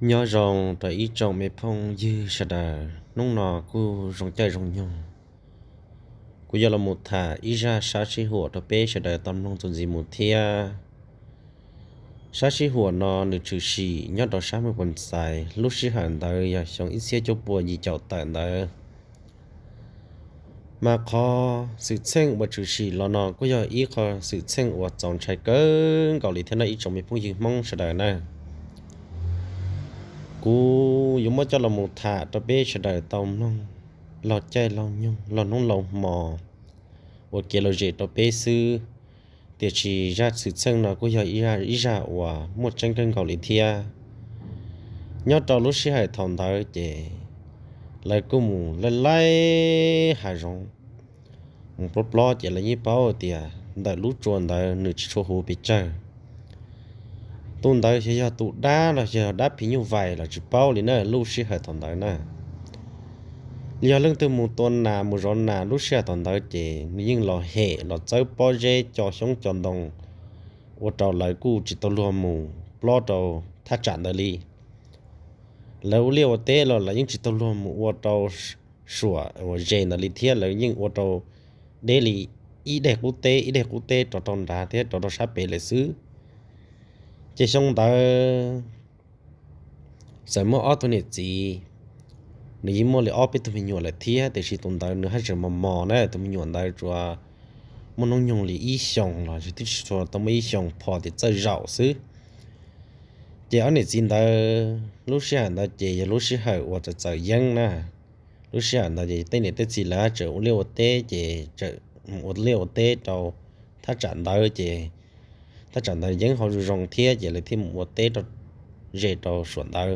nhớ rong tại ý trong mẹ phong dư sa đà nông nọ cu rong chơi rong nhung cu giờ là một thả ý ra sa chi hùa tập bê sa đà tâm nông tuần gì một thia sa chi hùa nọ nữ trừ sĩ nhớ đó sa mươi quần xài lúc sĩ hẳn đời ya xong ít xe cho bùa gì chậu tận đời mà có sự chân và trừ sĩ lo nọ cu giờ ý có sự chân và chọn trái cơn gọi lý thế này ý trong mẹ phong dư mong sa đà nè cú dùng mất cho là một thả tập bê sẽ đợi tông nông lọt chơi lòng nhung lọt nông lòng mò và kia là dễ tập bê sư thì chỉ ra sự chân là có giờ ý ra và một chân cân cầu lý thia nhớ tàu lúc sĩ hải thòng thở để lại cô mù lên lấy hải rong một bó bó chỉ là như bao thì đợi lúc chuồn đợi nửa chỗ hồ bị chơi tuần tới sẽ cho tụ đá là giờ đá phí như vậy là chỉ bao liền nữa lúc sẽ hệ thống tới nè giờ lưng từ một tuần nào một rón nào lúc sẽ thống tới chỉ nhưng là hệ là chơi bao giờ cho sống chọn đồng ô tô lại cũ chỉ tàu lúa mù lo tàu thắt chặt đời đi lâu liều tê là những chỉ tàu lúa mù ô tô sủa ô dễ là đi thiết là những ô tô daily ít đẹp quốc tế cho toàn đá thế cho nó sắp bể lại xứ chỉ xong ta sẽ mua ô tô này gì nếu mua lại ô tô thì mình nhồi lại thia thì chỉ tồn tại nữa hay là mò này thì mình nhồi lại cho mua nông nhung lại ý xong là chỉ thích cho tao mới ý xong phò thì chơi rau xứ chỉ ở này xin ta lúc sáng ta chỉ lúc sáng hậu hoặc là chơi dân nè lúc sáng ta chỉ tên này tên gì là chợ liêu tế chỉ chợ một liêu tế đâu thắt chặt ta chỉ ta chẳng thấy những họ rong thia chỉ là thêm một tết đó dễ đó xuân đó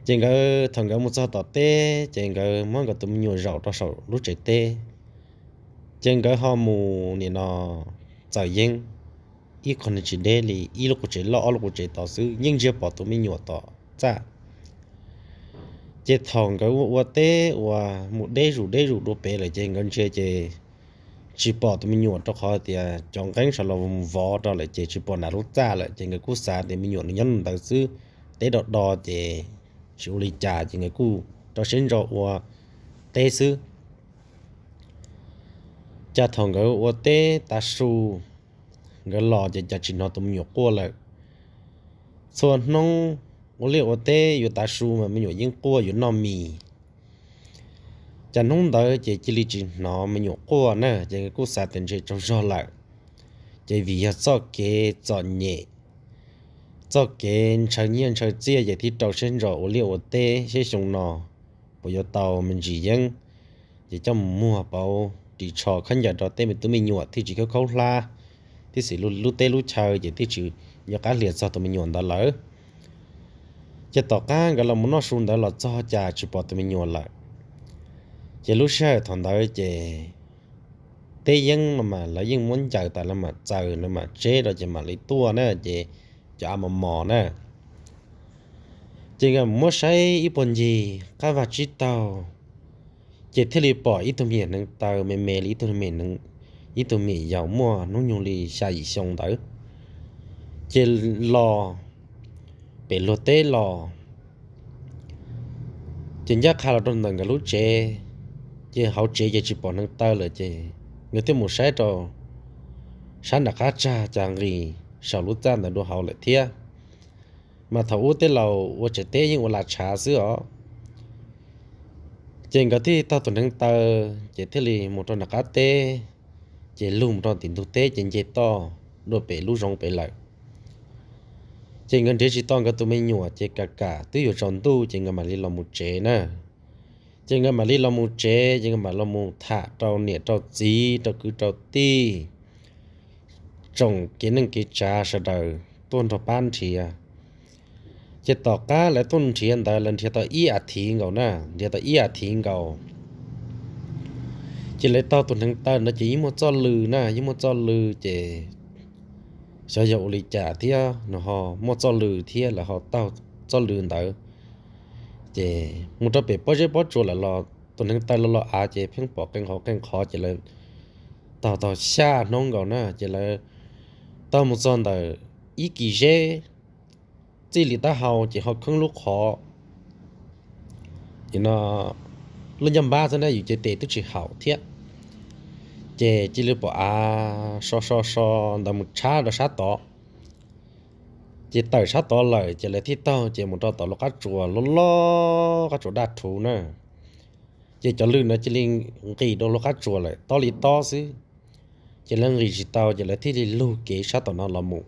trên cái thằng cái một số tọt tê trên cái món cái tụi nhiều rau đó sầu lúc chạy tê trên cái họ mù này nó giải yên ít còn chỉ để li ít lúc chạy lo lúc chạy tao xứ nhưng chưa bỏ tụi mình nhiều tao cha trên thằng cái một tê và một đế rủ đồ bể lại trên cái chơi chỉ bỏ tụi mình nhuộm cho khó thì trong cánh sau là vỏ đó lại chỉ bỏ nát rút ra lại chỉ người cú xả thì mình nhuộm nhân đầu sư để đọt đò thì chịu lý trả chỉ người cú đó sinh rồi và tê sư cha thằng cái và tê ta su cái lò thì chỉ nó tụi mình nhuộm qua lạiส่วน nông我liệu têอยู่ตาsu mà mình nhuộm những quaอยู่nó mì chẳng nông đợi chỉ lý chỉ nó mình nhổ qua nè chỉ cố sát tiền chỉ trong gió lại chỉ vì cho nhẹ cho cái chơi nhiên chơi chia vậy thì đầu sen rồi liệu tê sẽ dùng nó bây giờ tàu mình chỉ dân chỉ trong mua bao đi trò khán giả đó tê mình tụi mình nhổ thì chỉ có câu la thì chỉ lúc tê lúc chơi vậy thì chỉ nhớ cá liệt sao tụi mình nhổ đó lỡ chỉ tao cá cái là muốn nó xuống đó là cho cha chỉ bỏ tụi mình nhổ lại chỉ lúc sau thằng đó chỉ tê dân mà lấy dân muốn chờ tại là mà chờ nó mà chế rồi chỉ mà lấy tua nữa chỉ cho mà mò nữa chỉ là mua sai ít bồn gì các vật chỉ tàu chỉ thế li bỏ ít tụi mình nâng tàu mềm mềm ít tụi mình nâng ít tụi mình giàu mua nó nhung li xài xong tới chỉ lò bể lò tê lò chỉ nhắc khai là trong cái lúc chế chỉ hậu chế chỉ bỏ năng tơ là chỉ người ta một sai rồi sáng đã cá cha chẳng gì sau lúc ra là đồ hậu lại thia mà thầu tế lầu và chế tế nhưng mà là trà sữa trên cái thì tao tụi năng tơ chỉ thế li một trong là cá tế chỉ lùm trong tiền thực tế trên chế to đồ bể lú rong bể lại trên cái chế chỉ to cái tụi mình nhua chế cả tụiอยู่trong tu trên cái mà đi làm một chế nè chính cái mà đi làm một chế chính cái mà làm một thả trâu nhẹ trâu gì trâu cứ trâu ti trồng cái năng cái trà sẽ đời tuôn trâu ban thì chỉ tỏ cá lại tuôn thì hiện tại lần thì tao ý thì ngầu nè thì tao ý thì ngầu chỉ lấy tao tuôn thằng ta nó chỉ một cho lư nè chỉ một cho lư chỉ sử dụng lý trả thì nó họ một cho lư thì là họ tao cho lư tới chỉ một trò bể bao chỗ là lo tụi nó tay lo chỉ phiên bỏ canh khó chỉ là tao xa nông gạo nè chỉ là tao một son đời ý kỳ dễ chỉ lì ta hậu chỉ họ không lúc khó thì nó lúc nhầm ba thế nàyอยู่chế tức chỉ hậu thiệt chế chỉ lì bỏ so đầm cha đó sát tỏ chế tờ sát tỏ lời chế lại thiết tao chế một trò tỏ lúc cá chùa lo cá chùa đạt thú nè chế cho lư nó chế linh kỳ đồ lúc cá chùa lại to lì to xí chế lần gì tao chế lại thiết đi lưu kế sát tỏ nó là một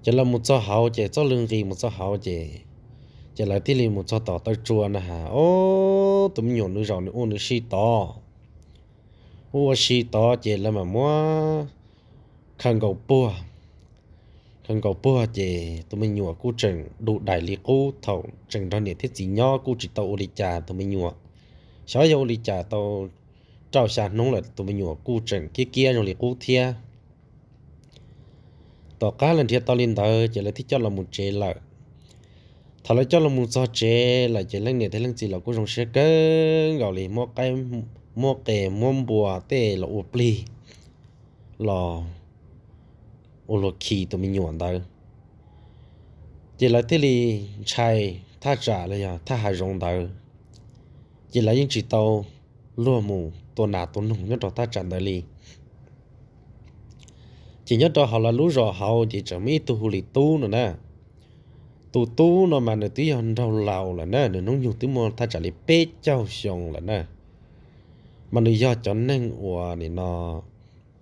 chế là một cho hậu chế cho lương kỳ một cho hậu chế lại thiết đi một cho tỏ tao chùa nè hả ô tụi mình nhổn nữa rồi nữa ôn nữa xí to ô xí to chế là mà mua khăn cầu bùa chế tụi mình nhùa cú trừng đủ đại lý cú thầu trừng đóเนี่ยthiết gì nhỏ cú chỉ tàu đi trà tụi mình nhùa sáu giờ đi trà tàu trao sàn nông là tụi mình nhùa cú trừng kia rồi cú thia tàu cá lần thiệt tàu lên tàu chế là thiết cho là một chế là thằng lấy cho là một số chế là chế lên này thế lên gì là cú rong xe cơn gọi là mua kè mua bùa tê là ốp ly là ô lô kỳ tụi mình nhọn đó chỉ là thế li chạy thà trảเลยà thà hải rong đó chỉ là những chỉ tàu lúa mùตัวหนาตัวหนุ่มnhất đó thà trả đó li chỉ nhất đó họ là lúa rò họ chỉ chỉ mấy tu huli tu nữa nè tu nó mà nó tí hơn rau lào là nè nó nông dùng tí mua thà trả li bê châu sòng là nè mà nó do cho nên này nó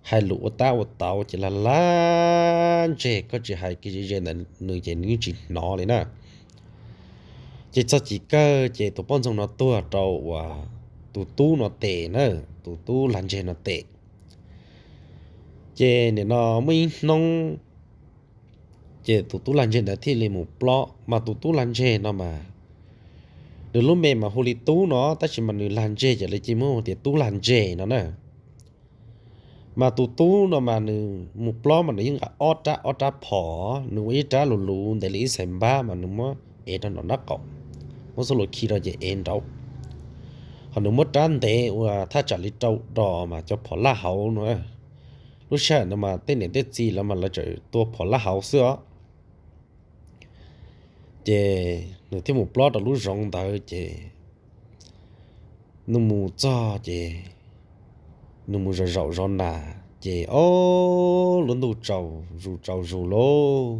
hai lũ tao chỉ là lan chế có chỉ hai cái gì là người chế những chuyện nó đấy nè chỉ cho chỉ cơ chế tụ bọn trong nó tua trâu và tu nó tệ nữa tu lan chế nó tệ chế này nó mới nông chế tu lan chế đã thi lên một plot mà tu lan chế nó mà từ lúc mẹ mà holi tu nó ta chỉ mà người lan chế chỉ là chỉ mua thì tu lan chế nó nè mà tu nó mà một plot mà những cái ót phỏ nó ít ra lù để lý xem ba mà nó mới ấy nó nát cọc một số lúc khi đó chỉ ấy đâu họ nó mất trán thế vàถ้าtrả lý trâu đỏ mà cho phỏ lá hậu nữa lúc sáng nó mà tên này tên gì là mà là trời tua phỏ lá hậu xưa chế nó thêm một plot là lúc rong tới chế nó mù cho chế nó mua rau nà chế ô luôn đủ trâu lô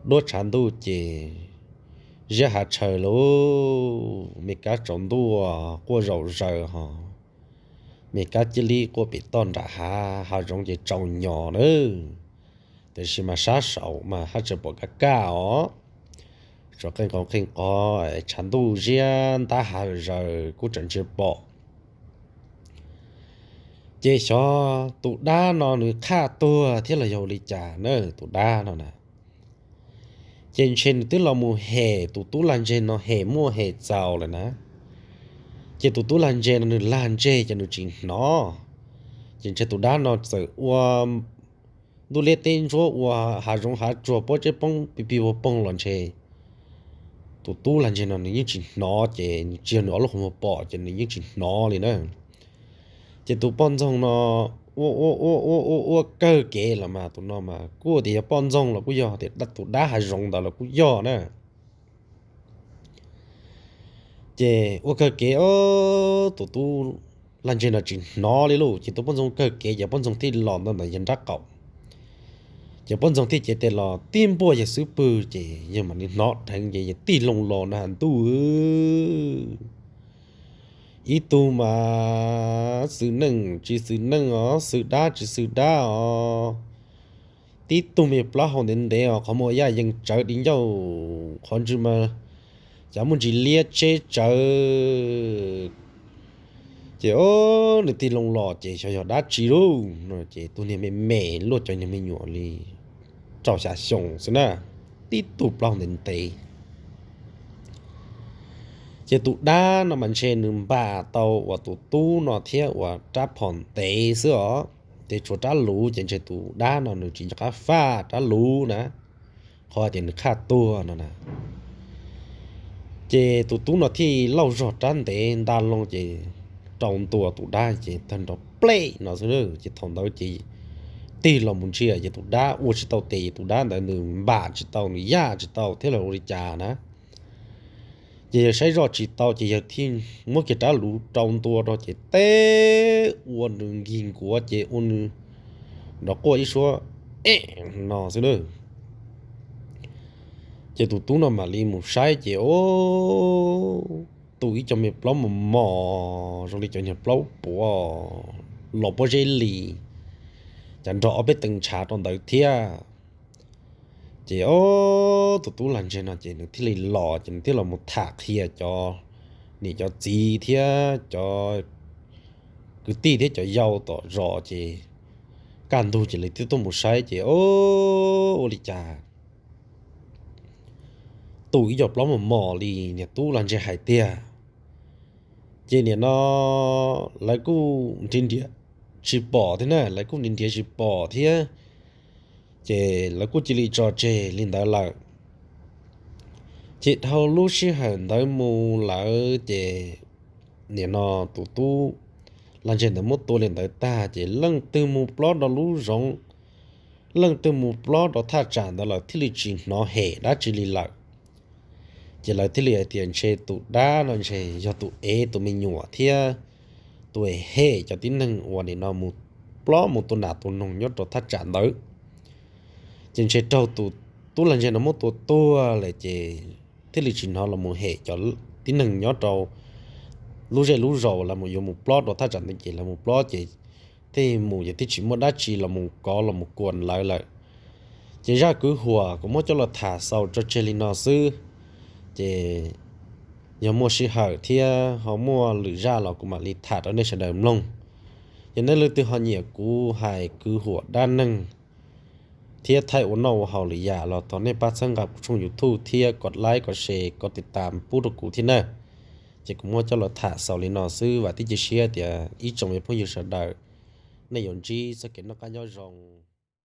đốt chán đủ chế giờ hạt trời lô mấy cá trồng đua qua rau ha mấy cá chỉ li qua bị tòn ra hà rong chế trồng nhỏ nữaแต่是mà sát sầu mà hạt trời bỏ cá ó rồi cái con kinh có chán đủ riêng ta hà rồi cũng chẳng chịu bỏ chế cho tụ đa nó nữa khá tua thế là dầu lý trả nữa tụ đa nó nè trên tức là mùa hè tụ lan trên nó hè mùa hè giàu rồi nè chế tụ lan trên nó lan trên cho nó chính nó trên tụ đa nó sợ đu lê tên cho hà rong hà cho bao chế bông bị bông lan trên tụ lan trên nó những chính nó chế chỉ nó lúc không bỏ chế những chính nó liền nữa chỉ tụ bọn trong nó cơ kế là mà tụ nó mà cua thì bọn trong là cú do thì đặt tụ đá hay rong đó là cú do nè chỉ cơ kế tụ làm chuyện là chuyện nó đi luôn chỉ tụ bọn trong cơ kế giờ bọn trong thì lòn đó là dân rác cậu giờ bọn trong thì chỉ để là tiêm bùa giờ sứ bự chỉ nhưng mà nó thành giờ tì lồng lò nàn tu ít tu mà sự nâng chỉ sự nâng sự đa chỉ sự đa tí tu mi plá hòn đến đấy có một gia đình trở đến nhau còn chứ mà chả muốn chỉ liệt chế trở chỉ để tí lồng lò chỉ cho đá chỉ luôn rồi chỉ tu niệm mẹ luôn cho niệm nhỏ đi trao xả sòng xí na tí tu plá hòn đến đấy chế tụ đá nó mình chơi nương ba tàu và tụ tu nó theo và trả phòn tệ xưa để cho trả lú trên chơi tụ đá nó chỉ cho cá pha trả lú nè khỏi tiền khá tua nó nè chế tụ tu nó thì lâu rồi tránh để đa long chế trồng tua tụ đá chế thành đó play nó xưa chế thằng đó chế tì là muốn chia chỉ tụ đá u chỉ tàu tì tụ đá tại nửa bà chỉ tàu nửa ya chỉ tàu thế là ôi cha nè chỉ sai rõ chỉ tàu chỉ thiên mỗi cái trả lũ trong tua đó chỉ té uốn đường gìn của chỉ uốn đó có ý số ê nó xí nữa chỉ tụ tú nó mà li một sai chỉ ô tụi cho mình plau mà mò rồi đi cho mình plau bỏ lọ bỏ jelly chẳng rõ biết từng trà trong đời thia chỉ ô tụi tú làm gì nó chỉ được thì lò chỉ được là một thạc thia cho nị cho gì thia cho cứ tí thế cho giàu tỏ rõ chỉ can tu chỉ lấy tiếp tục một sai chỉ ô đi chà tụi giọt lắm mà mò lì nè tú làm gì hải tia chỉ nè nó lấy cu trên địa chỉ bỏ thế này lấy cu trên địa chỉ bỏ thế chỉ lấy cu chỉ li cho chỉ linh đạo là chỉ thâu lúc xí hẳn tới mù là chỉ nè nó tụ tu làm gì để một tôi lên tới ta chỉ lăng từ mù plot đó lú rong lăng từ mù plot đó thà trả đó là thiết lý trình nó hệ đã chỉ li lại chỉ là thiết lý tiền chơi tụ đá nó chơi cho tụ ế tụ mình nhỏ thia tụ hệ cho tính năng hoàn để nó một plot một tuần nào tuần nông nhất đó thà trả tới trên chơi trâu tụ tu làm gì nó một tụ tua lại chỉ thiết lý trình nó là một hệ cho tính năng nhất trâu lú rầu là một dùng một plot đó thắt chặt chỉ là một plot thì mù chỉ chỉ một đá chỉ là một có là một cuộn lại chỉ ra cứ hùa cũng muốn cho là thả sau cho chơi nó sư chỉ giờ mua xí hở thì họ mua lử ra là cũng mà li thả ở đây sẽ đợi lông cho nên lừa từ họ nhiều cú hài cứ hùa đa năng thì thay ổn nào họ lử giả là tao nên bắt sang gặp trong YouTube thì gọt like gọt share gọtติดตามผู้ดูกูที่นั่นchỉ cũng muốn cho nó thả sau lên nó sư và tí chia sẻ thì ý trong cái phong yêu sợ đời này yon chi sẽ kiến nó cá nhau rồng